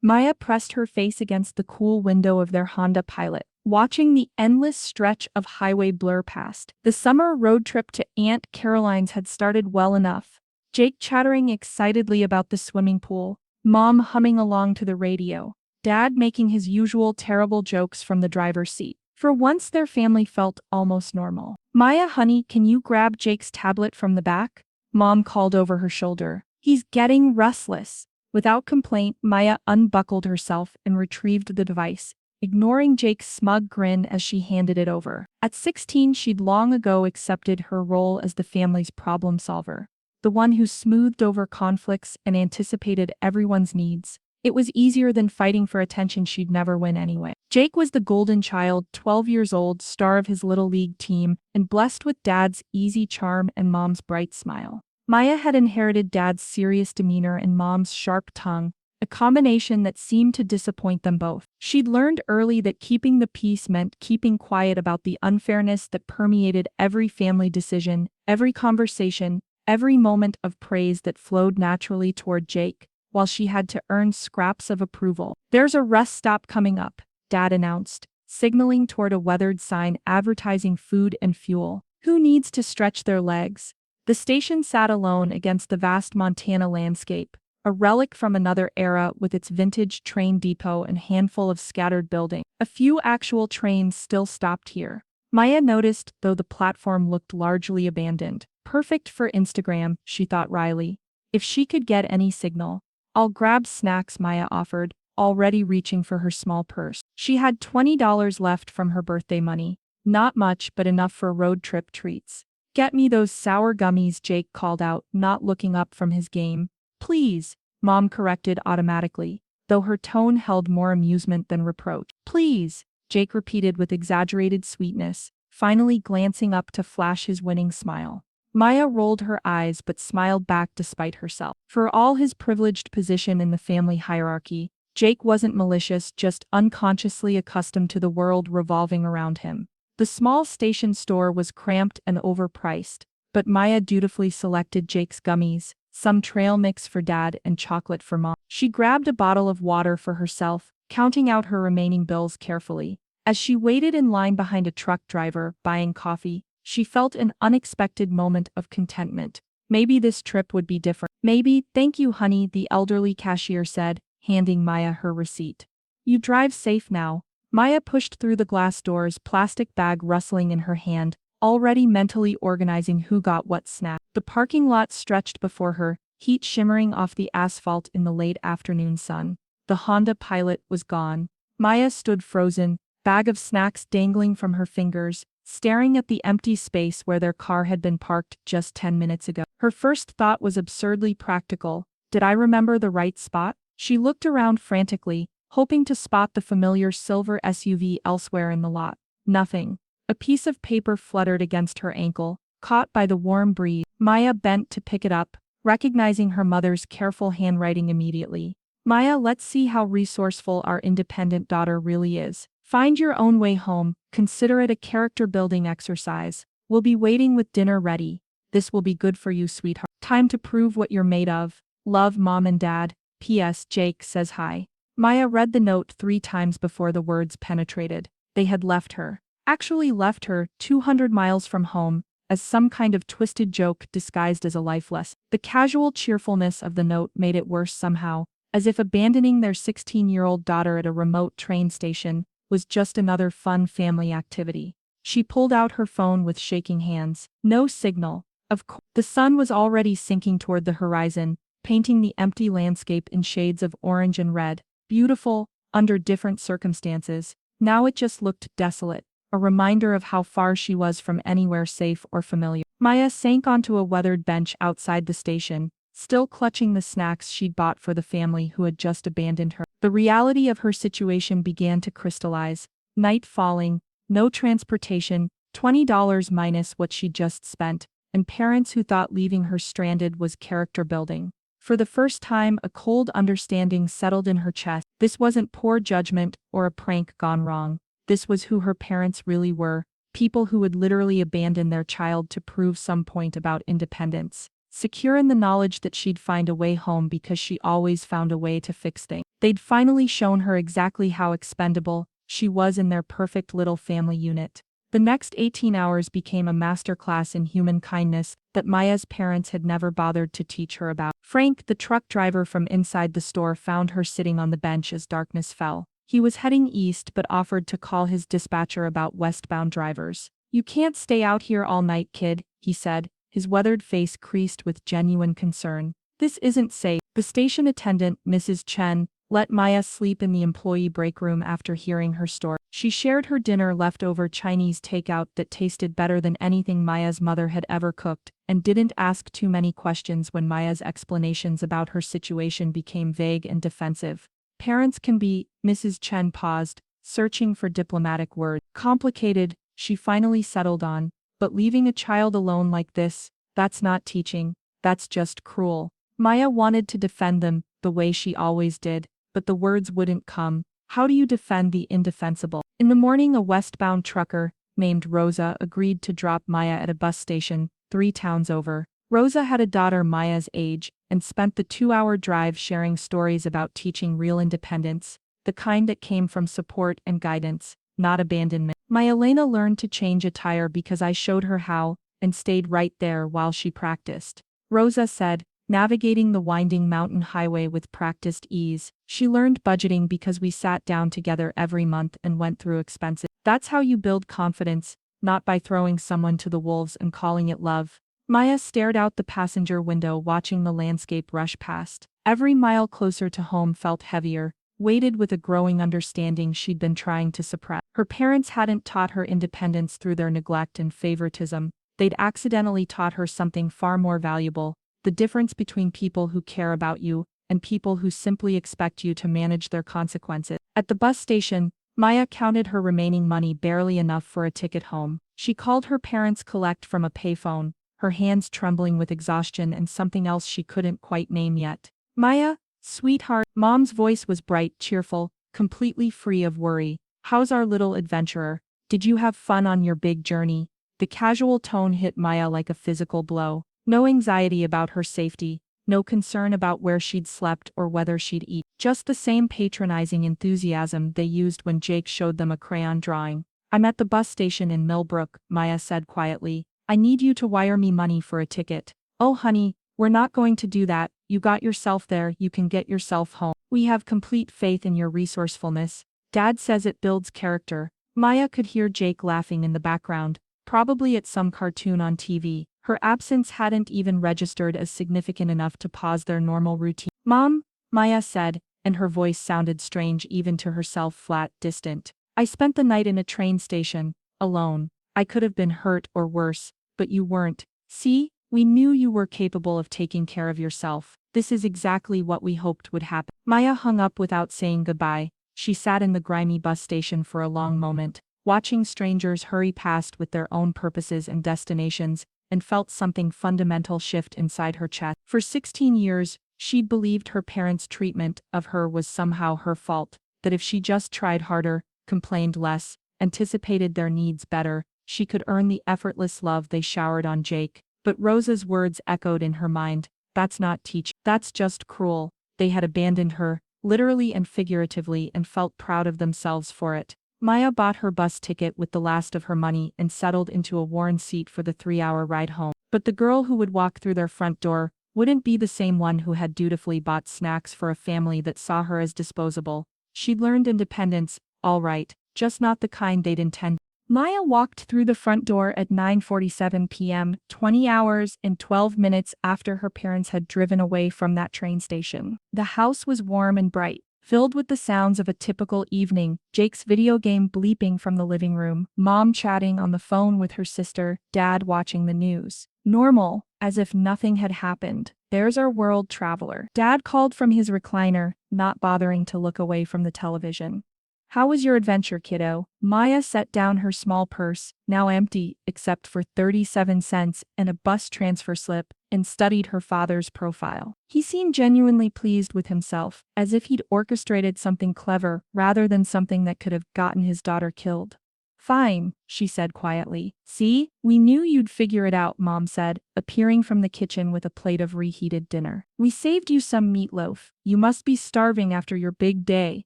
Maya pressed her face against the cool window of their Honda Pilot, watching the endless stretch of highway blur past. The summer road trip to Aunt Caroline's had started well enough. Jake chattering excitedly about the swimming pool, Mom humming along to the radio, Dad making his usual terrible jokes from the driver's seat. For once their family felt almost normal. "Maya honey, can you grab Jake's tablet from the back?" Mom called over her shoulder. "He's getting restless." Without complaint, Maya unbuckled herself and retrieved the device, ignoring Jake's smug grin as she handed it over. At 16, she'd long ago accepted her role as the family's problem solver, the one who smoothed over conflicts and anticipated everyone's needs. It was easier than fighting for attention she'd never win anyway. Jake was the golden child, 12 years old, star of his little league team, and blessed with Dad's easy charm and Mom's bright smile. Maya had inherited Dad's serious demeanor and Mom's sharp tongue, a combination that seemed to disappoint them both. She'd learned early that keeping the peace meant keeping quiet about the unfairness that permeated every family decision, every conversation, every moment of praise that flowed naturally toward Jake, while she had to earn scraps of approval. "There's a rest stop coming up," Dad announced, signaling toward a weathered sign advertising food and fuel. "Who needs to stretch their legs?" The station sat alone against the vast Montana landscape, a relic from another era with its vintage train depot and handful of scattered buildings. A few actual trains still stopped here. Maya noticed, though the platform looked largely abandoned. Perfect for Instagram, she thought wryly. If she could get any signal. "I'll grab snacks," Maya offered, already reaching for her small purse. She had $20 left from her birthday money. Not much, but enough for road trip treats. "Get me those sour gummies," Jake called out, not looking up from his game. "Please," Mom corrected automatically, though her tone held more amusement than reproach. "Please," Jake repeated with exaggerated sweetness, finally glancing up to flash his winning smile. Maya rolled her eyes but smiled back despite herself. For all his privileged position in the family hierarchy, Jake wasn't malicious, just unconsciously accustomed to the world revolving around him. The small station store was cramped and overpriced, but Maya dutifully selected Jake's gummies, some trail mix for Dad and chocolate for Mom. She grabbed a bottle of water for herself, counting out her remaining bills carefully. As she waited in line behind a truck driver buying coffee, she felt an unexpected moment of contentment. Maybe this trip would be different. "Maybe, thank you honey," the elderly cashier said, handing Maya her receipt. "You drive safe now." Maya pushed through the glass doors, plastic bag rustling in her hand, already mentally organizing who got what snack. The parking lot stretched before her, heat shimmering off the asphalt in the late afternoon sun. The Honda Pilot was gone. Maya stood frozen, bag of snacks dangling from her fingers, staring at the empty space where their car had been parked just 10 minutes ago. Her first thought was absurdly practical. Did I remember the right spot? She looked around frantically, hoping to spot the familiar silver SUV elsewhere in the lot. Nothing. A piece of paper fluttered against her ankle, caught by the warm breeze. Maya bent to pick it up, recognizing her mother's careful handwriting immediately. "Maya, let's see how resourceful our independent daughter really is. Find your own way home, consider it a character-building exercise. We'll be waiting with dinner ready. This will be good for you, sweetheart. Time to prove what you're made of. Love, Mom and Dad. P.S. Jake says hi." Maya read the note 3 times before the words penetrated. They had left her. Actually left her 200 miles from home, as some kind of twisted joke disguised as a life lesson. The casual cheerfulness of the note made it worse somehow, as if abandoning their 16-year-old daughter at a remote train station was just another fun family activity. She pulled out her phone with shaking hands. No signal. Of course. The sun was already sinking toward the horizon, painting the empty landscape in shades of orange and red. Beautiful, under different circumstances. Now it just looked desolate, a reminder of how far she was from anywhere safe or familiar. Maya sank onto a weathered bench outside the station, still clutching the snacks she'd bought for the family who had just abandoned her. The reality of her situation began to crystallize. Night falling, no transportation, $20 minus what she'd just spent, and parents who thought leaving her stranded was character building. For the first time, a cold understanding settled in her chest. This wasn't poor judgment or a prank gone wrong. This was who her parents really were, people who would literally abandon their child to prove some point about independence. Secure in the knowledge that she'd find a way home because she always found a way to fix things. They'd finally shown her exactly how expendable she was in their perfect little family unit. The next 18 hours became a masterclass in human kindness that Maya's parents had never bothered to teach her about. Frank, the truck driver from inside the store, found her sitting on the bench as darkness fell. He was heading east but offered to call his dispatcher about westbound drivers. "You can't stay out here all night, kid," he said, his weathered face creased with genuine concern. "This isn't safe." The station attendant, Mrs. Chen, let Maya sleep in the employee break room after hearing her story. She shared her dinner leftover Chinese takeout that tasted better than anything Maya's mother had ever cooked, and didn't ask too many questions when Maya's explanations about her situation became vague and defensive. "Parents can be," Mrs. Chen paused, searching for diplomatic words. "Complicated," she finally settled on, "but leaving a child alone like this, that's not teaching, that's just cruel." Maya wanted to defend them, the way she always did, but the words wouldn't come. How do you defend the indefensible? In the morning, a westbound trucker, named Rosa, agreed to drop Maya at a bus station, 3 towns over. Rosa had a daughter Maya's age, and spent the 2-hour drive sharing stories about teaching real independence, the kind that came from support and guidance, not abandonment. "My Elena learned to change a tire because I showed her how, and stayed right there while she practiced," Rosa said, navigating the winding mountain highway with practiced ease. "She learned budgeting because we sat down together every month and went through expenses." That's how you build confidence, not by throwing someone to the wolves and calling it love. Maya stared out the passenger window, watching the landscape rush past. Every mile closer to home felt heavier, weighted with a growing understanding she'd been trying to suppress. Her parents hadn't taught her independence through their neglect and favoritism. They'd accidentally taught her something far more valuable: the difference between people who care about you and people who simply expect you to manage their consequences. At the bus station, Maya counted her remaining money, barely enough for a ticket home. She called her parents' collect from a payphone, her hands trembling with exhaustion and something else she couldn't quite name yet. "Maya, sweetheart," Mom's voice was bright, cheerful, completely free of worry. "How's our little adventurer? Did you have fun on your big journey?" The casual tone hit Maya like a physical blow. No anxiety about her safety, no concern about where she'd slept or whether she'd eat. Just the same patronizing enthusiasm they used when Jake showed them a crayon drawing. "I'm at the bus station in Millbrook," Maya said quietly. "I need you to wire me money for a ticket." "Oh honey, we're not going to do that. You got yourself there, you can get yourself home. We have complete faith in your resourcefulness. Dad says it builds character." Maya could hear Jake laughing in the background, probably at some cartoon on TV. Her absence hadn't even registered as significant enough to pause their normal routine. "Mom," Maya said, and her voice sounded strange even to herself, flat, distant. "I spent the night in a train station, alone. I could have been hurt or worse, but you weren't. See, we knew you were capable of taking care of yourself. This is exactly what we hoped would happen." Maya hung up without saying goodbye. She sat in the grimy bus station for a long moment, watching strangers hurry past with their own purposes and destinations, and felt something fundamental shift inside her chest. For 16 years, she'd believed her parents' treatment of her was somehow her fault, that if she just tried harder, complained less, anticipated their needs better, she could earn the effortless love they showered on Jake. But Rosa's words echoed in her mind. "That's not teaching. That's just cruel." They had abandoned her, literally and figuratively, and felt proud of themselves for it. Maya bought her bus ticket with the last of her money and settled into a worn seat for the 3-hour ride home. But the girl who would walk through their front door wouldn't be the same one who had dutifully bought snacks for a family that saw her as disposable. She'd learned independence, all right, just not the kind they'd intended. Maya walked through the front door at 9:47 p.m., 20 hours and 12 minutes after her parents had driven away from that train station. The house was warm and bright, filled with the sounds of a typical evening: Jake's video game bleeping from the living room, Mom chatting on the phone with her sister, Dad watching the news. Normal, as if nothing had happened. "There's our world traveler," Dad called from his recliner, not bothering to look away from the television. "How was your adventure, kiddo?" Maya set down her small purse, now empty except for 37 cents and a bus transfer slip, and studied her father's profile. He seemed genuinely pleased with himself, as if he'd orchestrated something clever rather than something that could have gotten his daughter killed. Fine, she said quietly. See? We knew you'd figure it out, Mom said, appearing from the kitchen with a plate of reheated dinner. We saved you some meatloaf. You must be starving after your big day.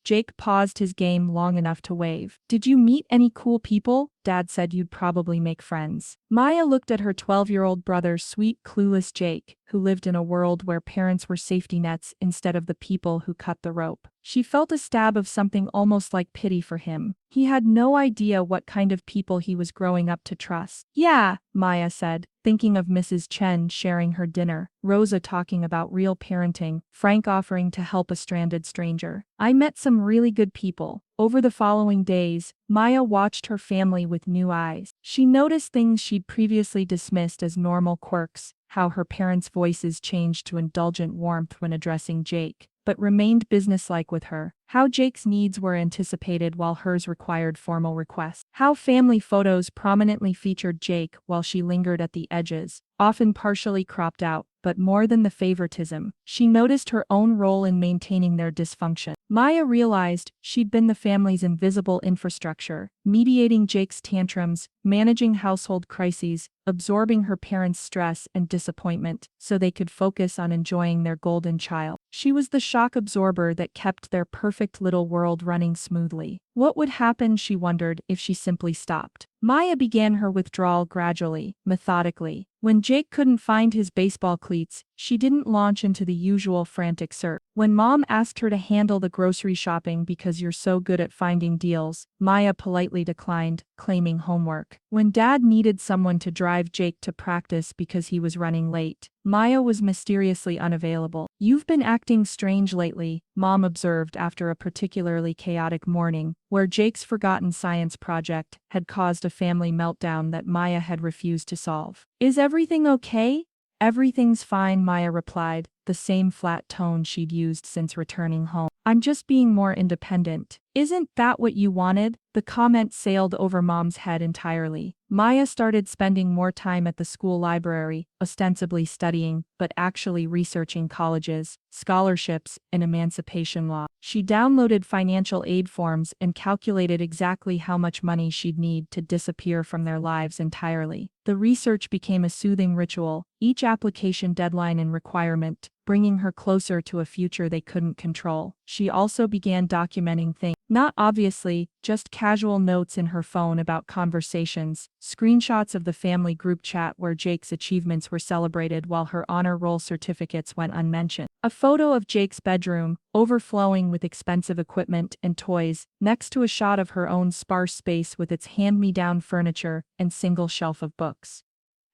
Jake paused his game long enough to wave. Did you meet any cool people? Dad said you'd probably make friends. Maya looked at her 12-year-old brother's sweet, clueless Jake, who lived in a world where parents were safety nets instead of the people who cut the rope. She felt a stab of something almost like pity for him. He had no idea what kind of people he was growing up to trust. Yeah, Maya said, thinking of Mrs. Chen sharing her dinner, Rosa talking about real parenting, Frank offering to help a stranded stranger. I met some really good people. Over the following days, Maya watched her family with new eyes. She noticed things she'd previously dismissed as normal quirks, how her parents' voices changed to indulgent warmth when addressing Jake, but remained businesslike with her, how Jake's needs were anticipated while hers required formal requests, how family photos prominently featured Jake while she lingered at the edges, often partially cropped out. But more than the favoritism, she noticed her own role in maintaining their dysfunction. Maya realized she'd been the family's invisible infrastructure, mediating Jake's tantrums, managing household crises, absorbing her parents' stress and disappointment so they could focus on enjoying their golden child. She was the shock absorber that kept their perfect little world running smoothly. What would happen, she wondered, if she simply stopped? Maya began her withdrawal gradually, methodically. When Jake couldn't find his baseball cleats, she didn't launch into the usual frantic search. When Mom asked her to handle the grocery shopping because you're so good at finding deals, Maya politely declined, claiming homework. When Dad needed someone to drive Jake to practice because he was running late, Maya was mysteriously unavailable. You've been acting strange lately, Mom observed after a particularly chaotic morning, where Jake's forgotten science project had caused a family meltdown that Maya had refused to solve. Is everything okay? Everything's fine, Maya replied, the same flat tone she'd used since returning home. I'm just being more independent. Isn't that what you wanted? The comment sailed over Mom's head entirely. Maya started spending more time at the school library, ostensibly studying, but actually researching colleges, scholarships, and emancipation law. She downloaded financial aid forms and calculated exactly how much money she'd need to disappear from their lives entirely. The research became a soothing ritual, each application deadline and requirement, bringing her closer to a future they couldn't control. She also began documenting things. Not obviously, just casual notes in her phone about conversations, screenshots of the family group chat where Jake's achievements were celebrated while her honor roll certificates went unmentioned. A photo of Jake's bedroom, overflowing with expensive equipment and toys, next to a shot of her own sparse space with its hand-me-down furniture and single shelf of books.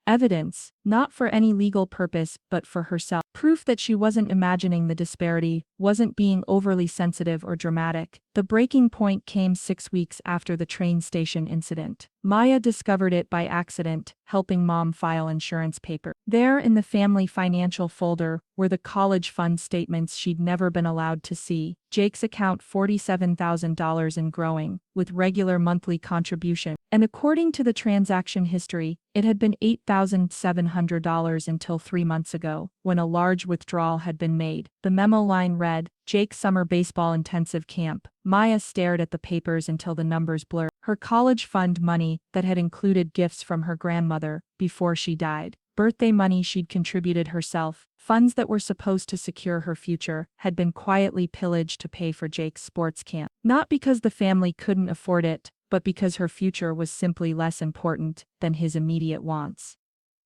Evidence, not for any legal purpose but for herself. Proof that she wasn't imagining the disparity, wasn't being overly sensitive or dramatic. The breaking point came 6 weeks after the train station incident. Maya discovered it by accident, helping Mom file insurance paper. There in the family financial folder were the college fund statements she'd never been allowed to see. Jake's account $47,000 and growing, with regular monthly contribution. And according to the transaction history, it had been $8,700 until 3 months ago, when a large withdrawal had been made. The memo line read, Jake's summer baseball intensive camp. Maya stared at the papers until the numbers blurred. Her college fund money that had included gifts from her grandmother before she died. Birthday money she'd contributed herself, funds that were supposed to secure her future, had been quietly pillaged to pay for Jake's sports camp. Not because the family couldn't afford it, but because her future was simply less important than his immediate wants.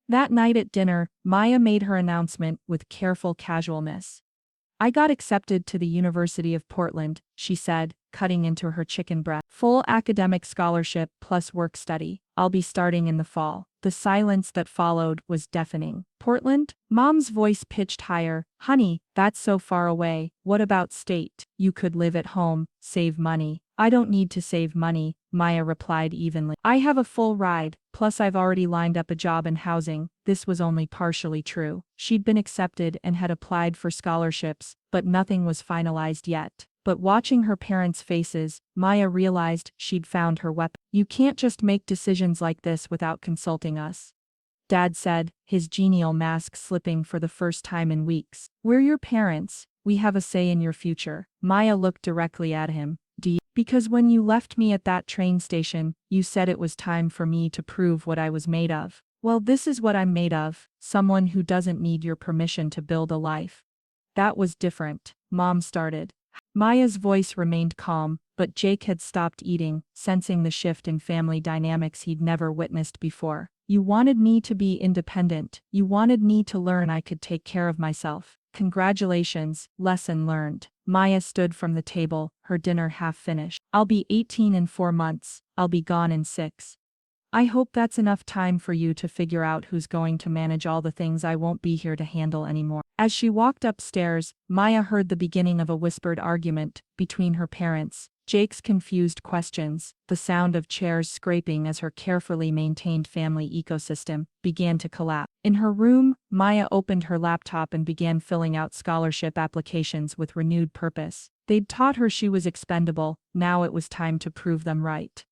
That night at dinner, Maya made her announcement with careful casualness. I got accepted to the University of Portland, she said, cutting into her chicken breast. Full academic scholarship plus work study. I'll be starting in the fall. The silence that followed was deafening. Portland? Mom's voice pitched higher. Honey, that's so far away. What about state? You could live at home, save money. I don't need to save money, Maya replied evenly. I have a full ride, plus I've already lined up a job in housing. This was only partially true. She'd been accepted and had applied for scholarships, but nothing was finalized yet. But watching her parents' faces, Maya realized she'd found her weapon. You can't just make decisions like this without consulting us, Dad said, his genial mask slipping for the first time in weeks. We're your parents. We have a say in your future. Maya looked directly at him. Because when you left me at that train station, you said it was time for me to prove what I was made of. Well, this is what I'm made of, someone who doesn't need your permission to build a life. That was different, Mom started. Maya's voice remained calm, but Jake had stopped eating, sensing the shift in family dynamics he'd never witnessed before. You wanted me to be independent. You wanted me to learn I could take care of myself. Congratulations, lesson learned. Maya stood from the table, her dinner half finished. I'll be 18 in 4 months. I'll be gone in 6. I hope that's enough time for you to figure out who's going to manage all the things I won't be here to handle anymore. As she walked upstairs, Maya heard the beginning of a whispered argument between her parents. Jake's confused questions, the sound of chairs scraping as her carefully maintained family ecosystem began to collapse. In her room, Maya opened her laptop and began filling out scholarship applications with renewed purpose. They'd taught her she was expendable, now it was time to prove them right.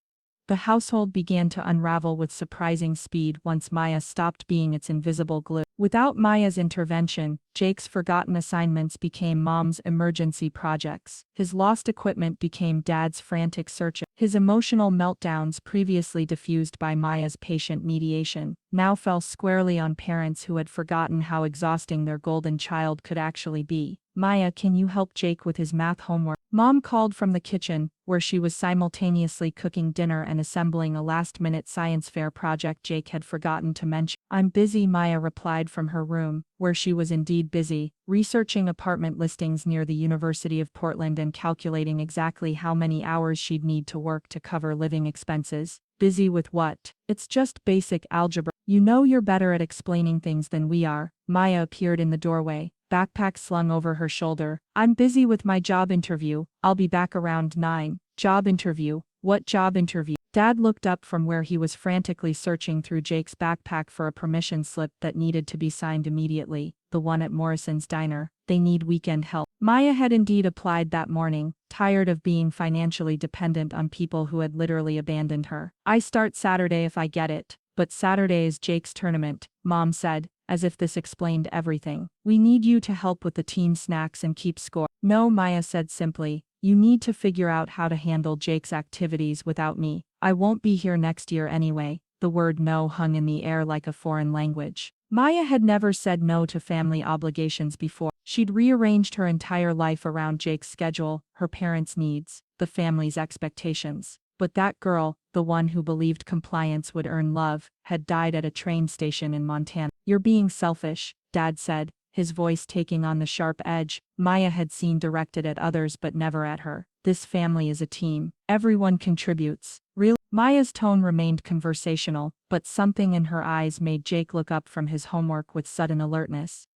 The household began to unravel with surprising speed once Maya stopped being its invisible glue. Without Maya's intervention, Jake's forgotten assignments became Mom's emergency projects. His lost equipment became Dad's frantic search. His emotional meltdowns, previously diffused by Maya's patient mediation, now fell squarely on parents who had forgotten how exhausting their golden child could actually be. Maya, can you help Jake with his math homework? Mom called from the kitchen, where she was simultaneously cooking dinner and assembling a last-minute science fair project Jake had forgotten to mention. I'm busy, Maya replied from her room, where she was indeed busy, researching apartment listings near the University of Portland and calculating exactly how many hours she'd need to work to cover living expenses. Busy with what? It's just basic algebra. You know you're better at explaining things than we are. Maya appeared in the doorway, backpack slung over her shoulder. I'm busy with my job interview. I'll be back around 9. Job interview? What job interview? Dad looked up from where he was frantically searching through Jake's backpack for a permission slip that needed to be signed immediately, the one at Morrison's diner. They need weekend help. Maya had indeed applied that morning, tired of being financially dependent on people who had literally abandoned her. I start Saturday if I get it, but Saturday is Jake's tournament, Mom said, as if this explained everything. We need you to help with the team snacks and keep score. No, Maya said simply. You need to figure out how to handle Jake's activities without me. I won't be here next year anyway. The word no hung in the air like a foreign language. Maya had never said no to family obligations before. She'd rearranged her entire life around Jake's schedule, her parents' needs, the family's expectations. But that girl, the one who believed compliance would earn love, had died at a train station in Montana. You're being selfish, Dad said, his voice taking on the sharp edge Maya had seen directed at others but never at her. This family is a team. Everyone contributes. Really? Maya's tone remained conversational, but something in her eyes made Jake look up from his homework with sudden alertness.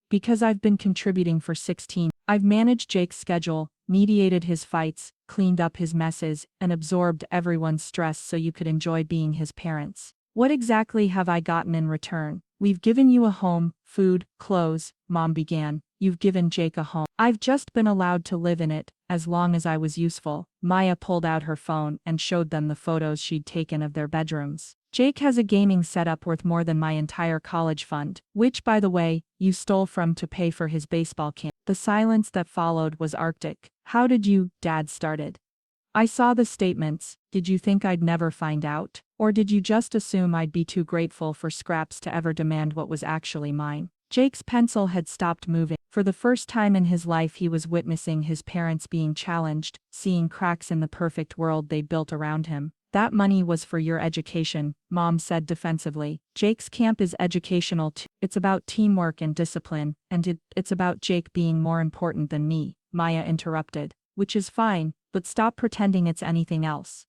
Because I've been contributing for 16. I've managed Jake's schedule, mediated his fights, cleaned up his messes, and absorbed everyone's stress so you could enjoy being his parents. What exactly have I gotten in return? We've given you a home, food, clothes, Mom began. You've given Jake a home. I've just been allowed to live in it, as long as I was useful. Maya pulled out her phone and showed them the photos she'd taken of their bedrooms. Jake has a gaming setup worth more than my entire college fund, which, by the way, you stole from to pay for his baseball camp. The silence that followed was arctic. How did you, Dad started. I saw the statements. Did you think I'd never find out? Or did you just assume I'd be too grateful for scraps to ever demand what was actually mine? Jake's pencil had stopped moving. For the first time in his life he was witnessing his parents being challenged, seeing cracks in the perfect world they built around him. That money was for your education, Mom said defensively. Jake's camp is educational too. It's about teamwork and discipline, and it's about Jake being more important than me, Maya interrupted. Which is fine, but stop pretending it's anything else.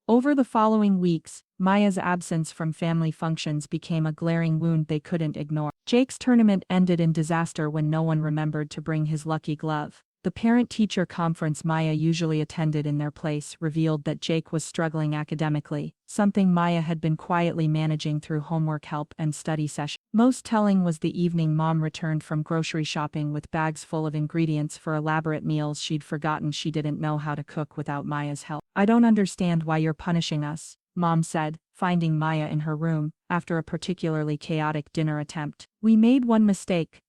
Over the following weeks, Maya's absence from family functions became a glaring wound they couldn't ignore. Jake's tournament ended in disaster when no one remembered to bring his lucky glove. The parent-teacher conference Maya usually attended in their place revealed that Jake was struggling academically, something Maya had been quietly managing through homework help and study sessions. Most telling was the evening Mom returned from grocery shopping with bags full of ingredients for elaborate meals she'd forgotten she didn't know how to cook without Maya's help. I don't understand why you're punishing us, Mom said, finding Maya in her room, after a particularly chaotic dinner attempt. We made one mistake,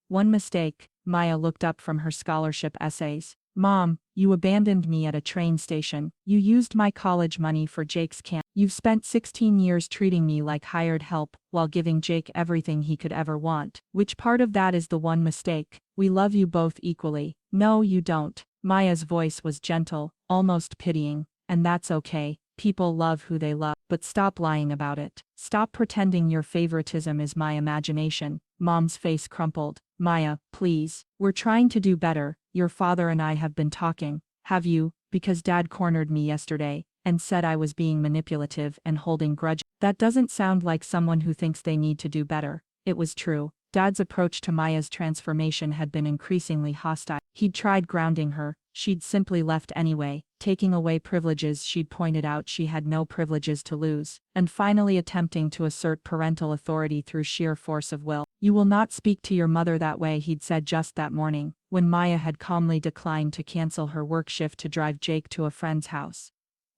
Maya looked up from her scholarship essays. Mom, you abandoned me at a train station. You used my college money for Jake's camp. You've spent 16 years treating me like hired help while giving Jake everything he could ever want. Which part of that is the one mistake? We love you both equally. No, you don't. Maya's voice was gentle, almost pitying, and that's okay. People love who they love. But stop lying about it. Stop pretending your favoritism is my imagination. Mom's face crumpled. Maya, please. We're trying to do better. Your father and I have been talking. Have you? Because Dad cornered me yesterday and said I was being manipulative and holding grudges. That doesn't sound like someone who thinks they need to do better. It was true. Dad's approach to Maya's transformation had been increasingly hostile. He'd tried grounding her. She'd simply left anyway, taking away privileges she'd pointed out she had no privileges to lose, and finally attempting to assert parental authority through sheer force of will. You will not speak to your mother that way, he'd said just that morning, when Maya had calmly declined to cancel her work shift to drive Jake to a friend's house.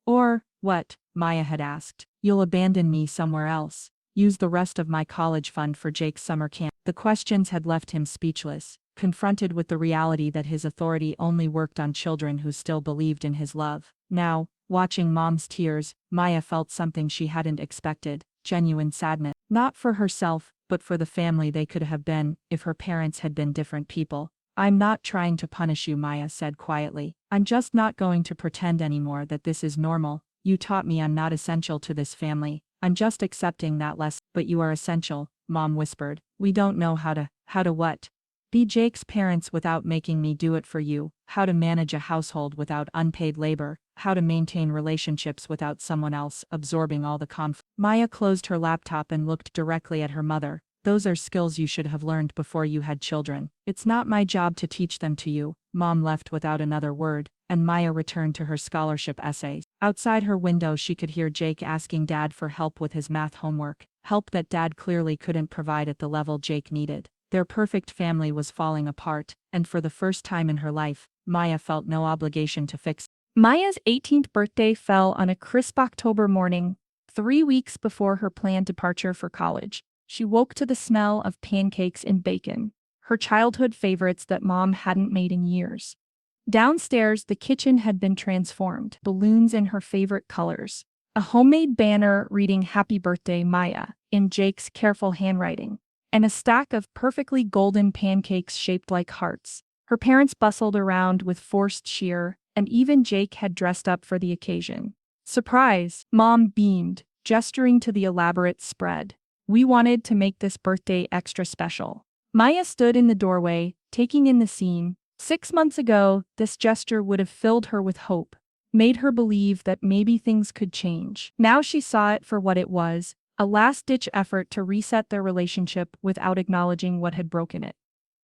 Or, what? Maya had asked. You'll abandon me somewhere else. Use the rest of my college fund for Jake's summer camp. The questions had left him speechless, confronted with the reality that his authority only worked on children who still believed in his love. Now, watching Mom's tears, Maya felt something she hadn't expected, genuine sadness. Not for herself, but for the family they could have been, if her parents had been different people. I'm not trying to punish you, Maya said quietly. I'm just not going to pretend anymore that this is normal. You taught me I'm not essential to this family. I'm just accepting that lesson. But you are essential, Mom whispered. We don't know how to what? Be Jake's parents without making me do it for you, how to manage a household without unpaid labor, how to maintain relationships without someone else absorbing all the conflict. Maya closed her laptop and looked directly at her mother. Those are skills you should have learned before you had children. It's not my job to teach them to you. Mom left without another word, and Maya returned to her scholarship essays. Outside her window she could hear Jake asking Dad for help with his math homework, help that Dad clearly couldn't provide at the level Jake needed. Their perfect family was falling apart, and for the first time in her life, Maya felt no obligation to fix it. Maya's 18th birthday fell on a crisp October morning, 3 weeks before her planned departure for college. She woke to the smell of pancakes and bacon, her childhood favorites that Mom hadn't made in years. Downstairs, the kitchen had been transformed, balloons in her favorite colors, a homemade banner reading "Happy Birthday, Maya" in Jake's careful handwriting, and a stack of perfectly golden pancakes shaped like hearts. Her parents bustled around with forced cheer, and even Jake had dressed up for the occasion. Surprise! Mom beamed, gesturing to the elaborate spread. We wanted to make this birthday extra special. Maya stood in the doorway, taking in the scene. 6 months ago, this gesture would have filled her with hope, made her believe that maybe things could change. Now she saw it for what it was, a last-ditch effort to reset their relationship without acknowledging what had broken it.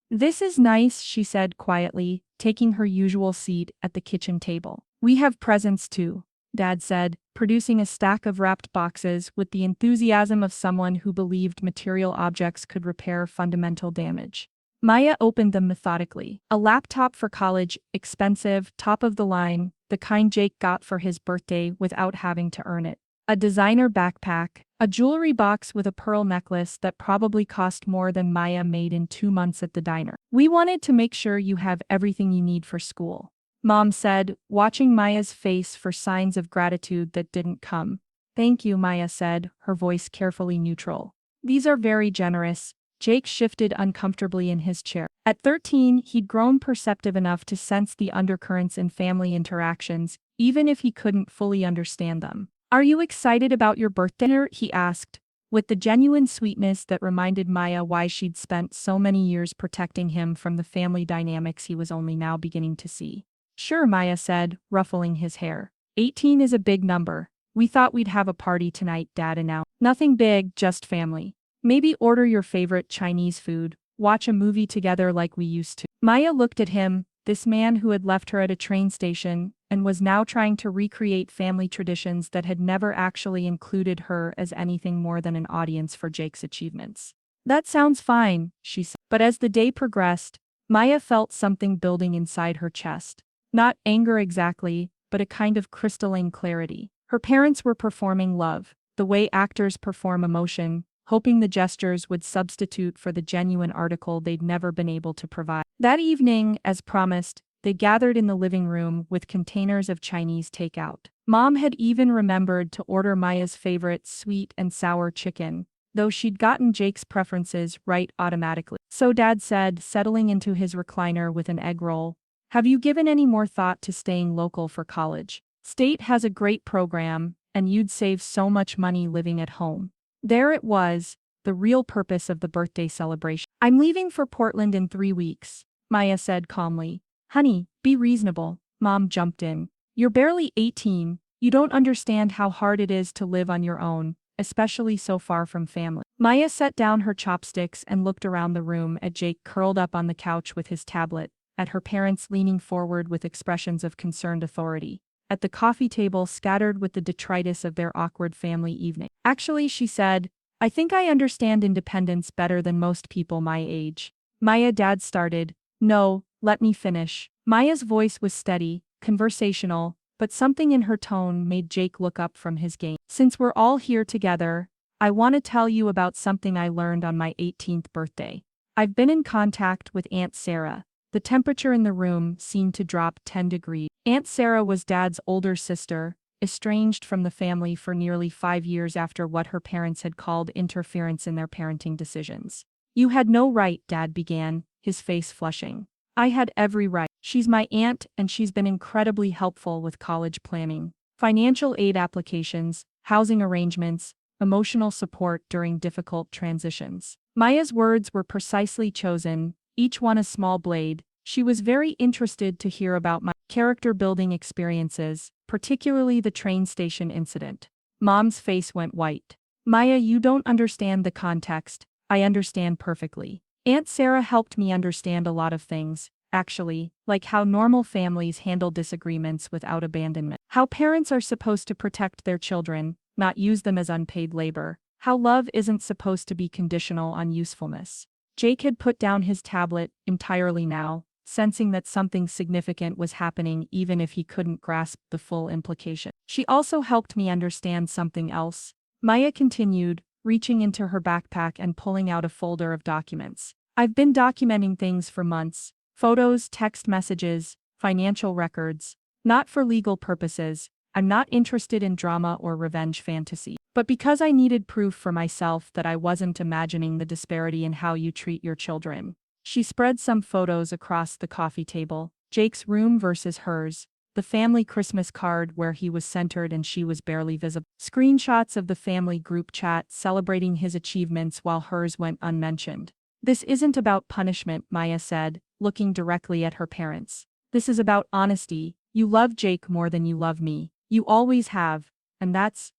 This is nice, she said quietly, taking her usual seat at the kitchen table. We have presents too, Dad said, producing a stack of wrapped boxes with the enthusiasm of someone who believed material objects could repair fundamental damage. Maya opened them methodically. A laptop for college, expensive, top of the line, the kind Jake got for his birthday without having to earn it. A designer backpack, a jewelry box with a pearl necklace that probably cost more than Maya made in 2 months at the diner. We wanted to make sure you have everything you need for school, Mom said, watching Maya's face for signs of gratitude that didn't come. Thank you, Maya said, her voice carefully neutral. These are very generous. Jake shifted uncomfortably in his chair. At 13, he'd grown perceptive enough to sense the undercurrents in family interactions, even if he couldn't fully understand them. Are you excited about your birthday? He asked, with the genuine sweetness that reminded Maya why she'd spent so many years protecting him from the family dynamics he was only now beginning to see. Sure, Maya said, ruffling his hair. 18 is a big number. We thought we'd have a party tonight, Dad announced. Nothing big, just family. Maybe order your favorite Chinese food, watch a movie together like we used to. Maya looked at him, this man who had left her at a train station and was now trying to recreate family traditions that had never actually included her as anything more than an audience for Jake's achievements. That sounds fine, she said. But as the day progressed, Maya felt something building inside her chest. Not anger exactly, but a kind of crystalline clarity. Her parents were performing love, the way actors perform emotion, hoping the gestures would substitute for the genuine article they'd never been able to provide. That evening, as promised, They gathered in the living room with containers of Chinese takeout. Mom had even remembered to order Maya's favorite sweet and sour chicken, though she'd gotten Jake's preferences right automatically. So Dad said, settling into his recliner with an egg roll, "Have you given any more thought to staying local for college? State has a great program, and you'd save so much money living at home." There it was, the real purpose of the birthday celebration. "I'm leaving for Portland in 3 weeks," Maya said calmly. "Honey, be reasonable," Mom jumped in. "You're barely 18, you don't understand how hard it is to live on your own, especially so far from family." Maya set down her chopsticks and looked around the room at Jake curled up on the couch with his tablet, at her parents leaning forward with expressions of concerned authority, at the coffee table scattered with the detritus of their awkward family evening. "Actually," she said, "I think I understand independence better than most people my age." "Maya," Dad started. "No, let me finish." Maya's voice was steady, conversational, but something in her tone made Jake look up from his game. "Since we're all here together, I want to tell you about something I learned on my 18th birthday. I've been in contact with Aunt Sarah." The temperature in the room seemed to drop 10 degrees. Aunt Sarah was Dad's older sister, estranged from the family for nearly 5 years after what her parents had called interference in their parenting decisions. "You had no right," Dad began, his face flushing. "I had every right. She's my aunt and she's been incredibly helpful with college planning, financial aid applications, housing arrangements, emotional support during difficult transitions." Maya's words were precisely chosen, each one a small blade. She was very interested to hear about my character-building experiences, particularly the train station incident. Mom's face went white. "Maya, you don't understand the context. I understand perfectly. Aunt Sarah helped me understand a lot of things, actually, like how normal families handle disagreements without abandonment, how parents are supposed to protect their children, not use them as unpaid labor, how love isn't supposed to be conditional on usefulness." Jake had put down his tablet entirely now, sensing that something significant was happening even if he couldn't grasp the full implication. "She also helped me understand something else," Maya continued, reaching into her backpack and pulling out a folder of documents. "I've been documenting things for months, photos, text messages, financial records, not for legal purposes. I'm not interested in drama or revenge fantasy, but because I needed proof for myself that I wasn't imagining the disparity in how you treat your children." She spread some photos across the coffee table, Jake's room versus hers, the family Christmas card where he was centered and she was barely visible, screenshots of the family group chat celebrating his achievements while hers went unmentioned. "This isn't about punishment," Maya said, looking directly at her parents. "This is about honesty. You love Jake more than you love me. You always have, and that's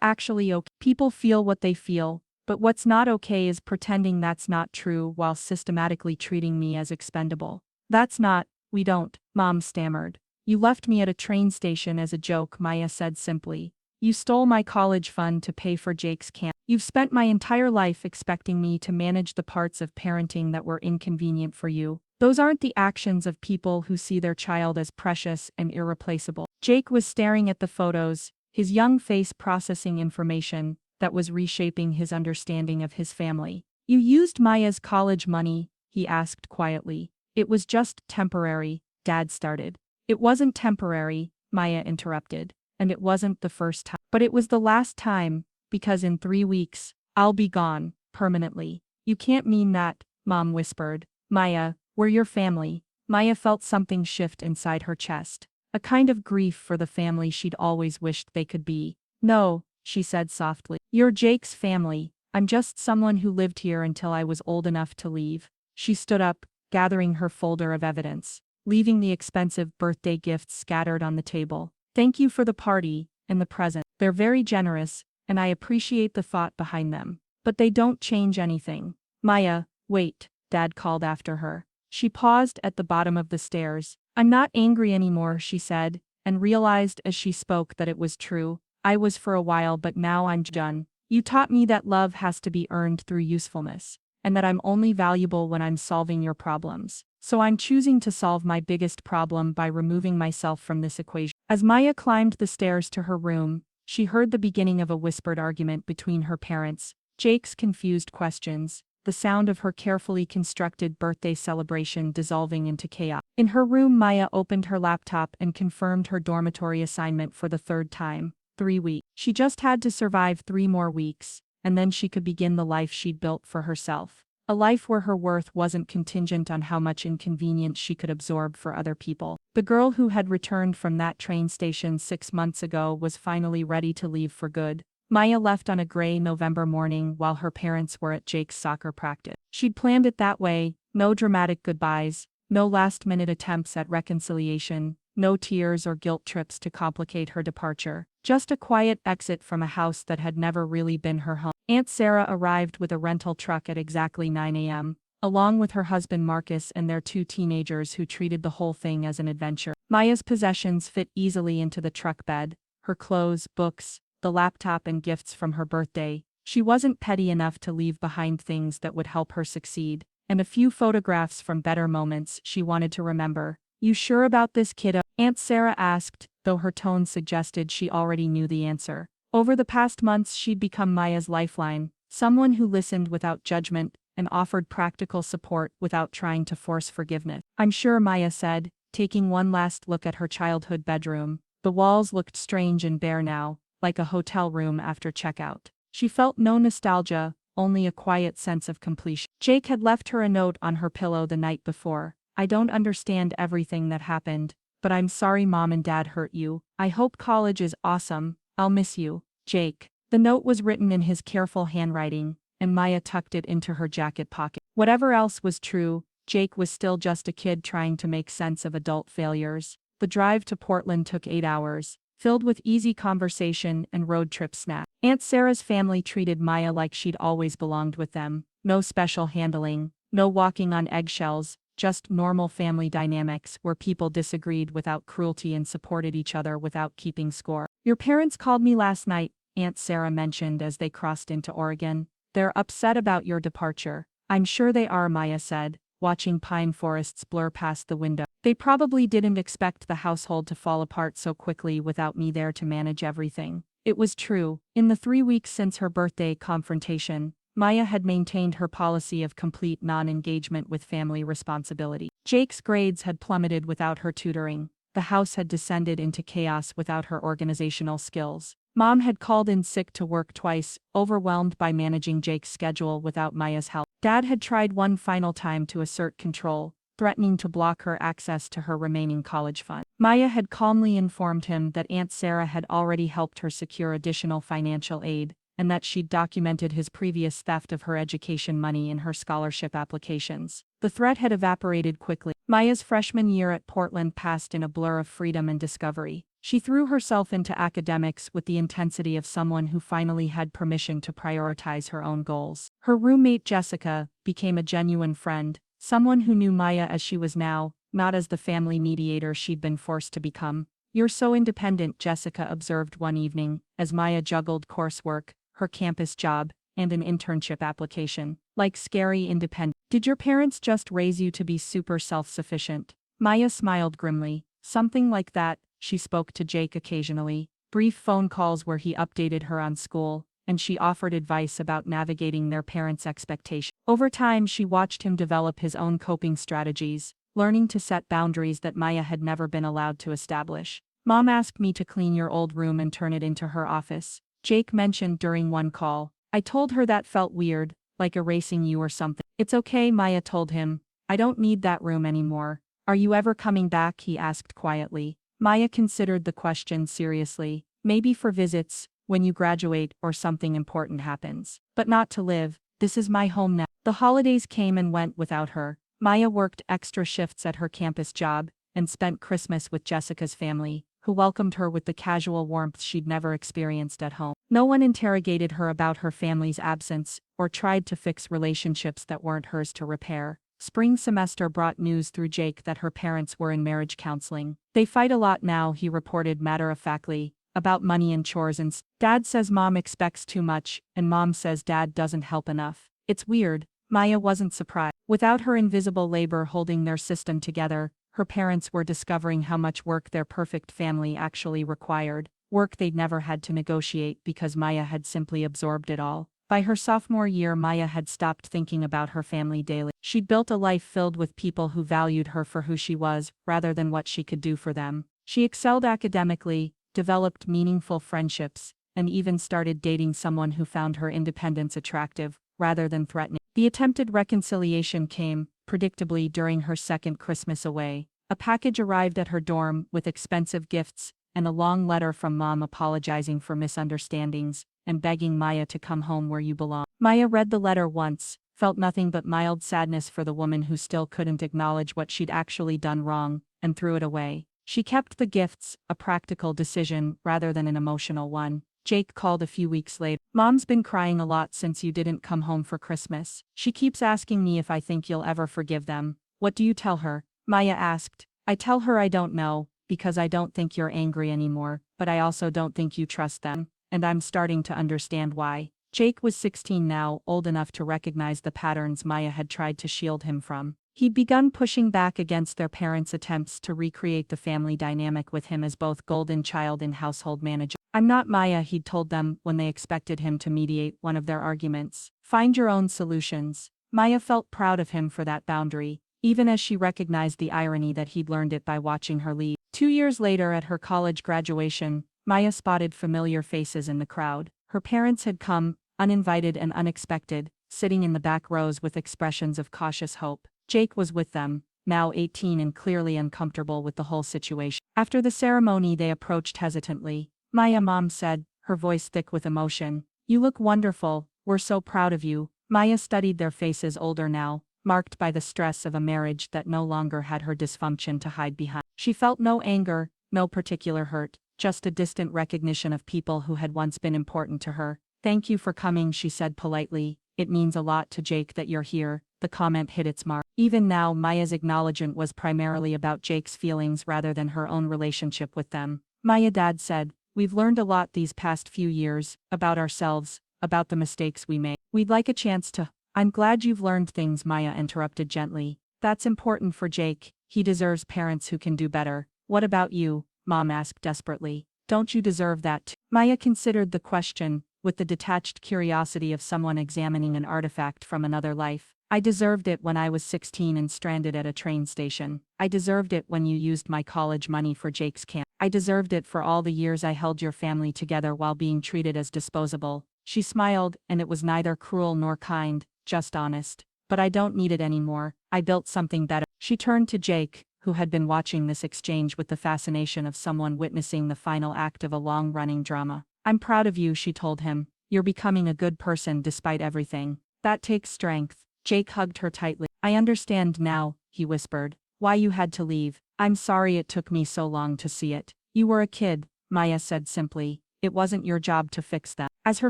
actually okay. People feel what they feel, but what's not okay is pretending that's not true while systematically treating me as expendable." "That's not, we don't," Mom stammered. "You left me at a train station as a joke," Maya said simply. "You stole my college fund to pay for Jake's camp. You've spent my entire life expecting me to manage the parts of parenting that were inconvenient for you. Those aren't the actions of people who see their child as precious and irreplaceable." Jake was staring at the photos, his young face processing information that was reshaping his understanding of his family. "You used Maya's college money?" he asked quietly. "It was just temporary," Dad started. "It wasn't temporary," Maya interrupted, "and it wasn't the first time. But it was the last time, because in 3 weeks, I'll be gone, permanently." "You can't mean that," Mom whispered. "Maya, we're your family." Maya felt something shift inside her chest, a kind of grief for the family she'd always wished they could be. "No," she said softly. "You're Jake's family. I'm just someone who lived here until I was old enough to leave." She stood up, gathering her folder of evidence, leaving the expensive birthday gifts scattered on the table. "Thank you for the party and the present. They're very generous, and I appreciate the thought behind them. But they don't change anything." "Maya, wait," Dad called after her. She paused at the bottom of the stairs. "I'm not angry anymore," she said, and realized as she spoke that it was true. "I was for a while, but now I'm done. You taught me that love has to be earned through usefulness, and that I'm only valuable when I'm solving your problems. So I'm choosing to solve my biggest problem by removing myself from this equation." As Maya climbed the stairs to her room, she heard the beginning of a whispered argument between her parents, Jake's confused questions, the sound of her carefully constructed birthday celebration dissolving into chaos. In her room, Maya opened her laptop and confirmed her dormitory assignment for the third time. 3 weeks. She just had to survive 3 more weeks, and then she could begin the life she'd built for herself. A life where her worth wasn't contingent on how much inconvenience she could absorb for other people. The girl who had returned from that train station 6 months ago was finally ready to leave for good. Maya left on a gray November morning while her parents were at Jake's soccer practice. She'd planned it that way, no dramatic goodbyes, no last-minute attempts at reconciliation, no tears or guilt trips to complicate her departure. Just a quiet exit from a house that had never really been her home. Aunt Sarah arrived with a rental truck at exactly 9 a.m., along with her husband Marcus and their 2 teenagers who treated the whole thing as an adventure. Maya's possessions fit easily into the truck bed, her clothes, books, the laptop and gifts from her birthday. She wasn't petty enough to leave behind things that would help her succeed, and a few photographs from better moments she wanted to remember. "You sure about this, kiddo?" Aunt Sarah asked, though her tone suggested she already knew the answer. Over the past months she'd become Maya's lifeline, someone who listened without judgment and offered practical support without trying to force forgiveness. "I'm sure," Maya said, taking one last look at her childhood bedroom. The walls looked strange and bare now, like a hotel room after checkout. She felt no nostalgia, only a quiet sense of completion. Jake had left her a note on her pillow the night before. "I don't understand everything that happened, but I'm sorry Mom and Dad hurt you. I hope college is awesome. I'll miss you, Jake." The note was written in his careful handwriting, and Maya tucked it into her jacket pocket. Whatever else was true, Jake was still just a kid trying to make sense of adult failures. The drive to Portland took 8 hours, filled with easy conversation and road trip snacks. Aunt Sarah's family treated Maya like she'd always belonged with them. No special handling, no walking on eggshells, just normal family dynamics where people disagreed without cruelty and supported each other without keeping score. "Your parents called me last night," Aunt Sarah mentioned as they crossed into Oregon. "They're upset about your departure." "I'm sure they are," Maya said, watching pine forests blur past the window. "They probably didn't expect the household to fall apart so quickly without me there to manage everything." It was true. In the 3 weeks since her birthday confrontation, Maya had maintained her policy of complete non-engagement with family responsibility. Jake's grades had plummeted without her tutoring. The house had descended into chaos without her organizational skills. Mom had called in sick to work twice, overwhelmed by managing Jake's schedule without Maya's help. Dad had tried one final time to assert control, threatening to block her access to her remaining college fund. Maya had calmly informed him that Aunt Sarah had already helped her secure additional financial aid, and that she'd documented his previous theft of her education money in her scholarship applications. The threat had evaporated quickly. Maya's freshman year at Portland passed in a blur of freedom and discovery. She threw herself into academics with the intensity of someone who finally had permission to prioritize her own goals. Her roommate Jessica became a genuine friend, someone who knew Maya as she was now, not as the family mediator she'd been forced to become. "You're so independent," Jessica observed one evening, as Maya juggled coursework, her campus job, and an internship application. "Like scary independent. Did your parents just raise you to be super self-sufficient?" Maya smiled grimly. "Something like that." She spoke to Jake occasionally, brief phone calls where he updated her on school, and she offered advice about navigating their parents' expectations. Over time she watched him develop his own coping strategies, learning to set boundaries that Maya had never been allowed to establish. "Mom asked me to clean your old room and turn it into her office," Jake mentioned during one call. "I told her that felt weird, like erasing you or something." "It's okay," Maya told him. "I don't need that room anymore." "Are you ever coming back?" he asked quietly. Maya considered the question seriously. "Maybe for visits, when you graduate or something important happens. But not to live. This is my home now." The holidays came and went without her. Maya worked extra shifts at her campus job, and spent Christmas with Jessica's family, who welcomed her with the casual warmth she'd never experienced at home. No one interrogated her about her family's absence, or tried to fix relationships that weren't hers to repair. Spring semester brought news through Jake that her parents were in marriage counseling. "They fight a lot now," he reported matter-of-factly, "about money and chores and Dad says Mom expects too much, and Mom says Dad doesn't help enough. It's weird." Maya wasn't surprised. Without her invisible labor holding their system together, her parents were discovering how much work their perfect family actually required, work they'd never had to negotiate because Maya had simply absorbed it all. By her sophomore year, Maya had stopped thinking about her family daily. She'd built a life filled with people who valued her for who she was, rather than what she could do for them. She excelled academically, developed meaningful friendships, and even started dating someone who found her independence attractive, rather than threatening. The attempted reconciliation came, predictably, during her second Christmas away. A package arrived at her dorm with expensive gifts, and a long letter from Mom apologizing for misunderstandings, and begging Maya to come home where you belong. Maya read the letter once, felt nothing but mild sadness for the woman who still couldn't acknowledge what she'd actually done wrong, and threw it away. She kept the gifts, a practical decision rather than an emotional one. Jake called a few weeks later. Mom's been crying a lot since you didn't come home for Christmas. She keeps asking me if I think you'll ever forgive them. What do you tell her? Maya asked. I tell her I don't know, because I don't think you're angry anymore, but I also don't think you trust them, and I'm starting to understand why. Jake was 16 now, old enough to recognize the patterns Maya had tried to shield him from. He'd begun pushing back against their parents' attempts to recreate the family dynamic with him as both golden child and household manager. I'm not Maya, he'd told them when they expected him to mediate one of their arguments. Find your own solutions. Maya felt proud of him for that boundary, even as she recognized the irony that he'd learned it by watching her leave. 2 years later, at her college graduation, Maya spotted familiar faces in the crowd. Her parents had come, uninvited and unexpected, sitting in the back rows with expressions of cautious hope. Jake was with them, now 18 and clearly uncomfortable with the whole situation. After the ceremony, they approached hesitantly. Maya, Mom said, her voice thick with emotion. You look wonderful, we're so proud of you. Maya studied their faces, older now, marked by the stress of a marriage that no longer had her dysfunction to hide behind. She felt no anger, no particular hurt, just a distant recognition of people who had once been important to her. Thank you for coming, she said politely. It means a lot to Jake that you're here. The comment hit its mark. Even now, Maya's acknowledgement was primarily about Jake's feelings rather than her own relationship with them. Maya, Dad said, we've learned a lot these past few years, about ourselves, about the mistakes we made. We'd like a chance to. I'm glad you've learned things, Maya interrupted gently. That's important for Jake. He deserves parents who can do better. What about you? Mom asked desperately. Don't you deserve that too? Maya considered the question, with the detached curiosity of someone examining an artifact from another life. I deserved it when I was 16 and stranded at a train station. I deserved it when you used my college money for Jake's camp. I deserved it for all the years I held your family together while being treated as disposable. She smiled, and it was neither cruel nor kind, just honest. But I don't need it anymore. I built something better. She turned to Jake, who had been watching this exchange with the fascination of someone witnessing the final act of a long-running drama. I'm proud of you, she told him. You're becoming a good person despite everything. That takes strength. Jake hugged her tightly. I understand now, he whispered, why you had to leave. I'm sorry it took me so long to see it. You were a kid, Maya said simply. It wasn't your job to fix them. As her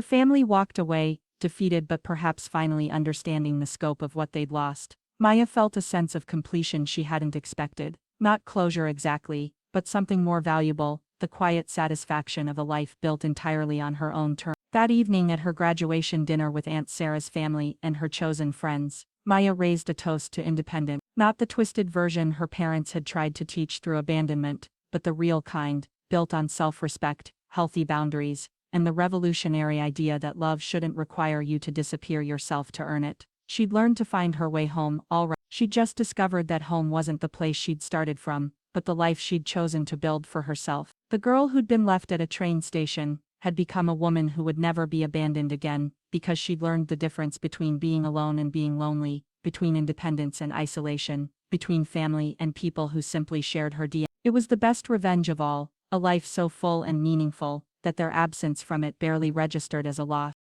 family walked away, defeated but perhaps finally understanding the scope of what they'd lost, Maya felt a sense of completion she hadn't expected. Not closure exactly, but something more valuable, the quiet satisfaction of a life built entirely on her own terms. That evening at her graduation dinner with Aunt Sarah's family and her chosen friends, Maya raised a toast to independence. Not the twisted version her parents had tried to teach through abandonment, but the real kind, built on self-respect, healthy boundaries, and the revolutionary idea that love shouldn't require you to disappear yourself to earn it. She'd learned to find her way home, all right. She'd just discovered that home wasn't the place she'd started from, but the life she'd chosen to build for herself. The girl who'd been left at a train station had become a woman who would never be abandoned again, because she'd learned the difference between being alone and being lonely, between independence and isolation, between family and people who simply shared her DNA. It was the best revenge of all, a life so full and meaningful that their absence from it barely registered as a loss.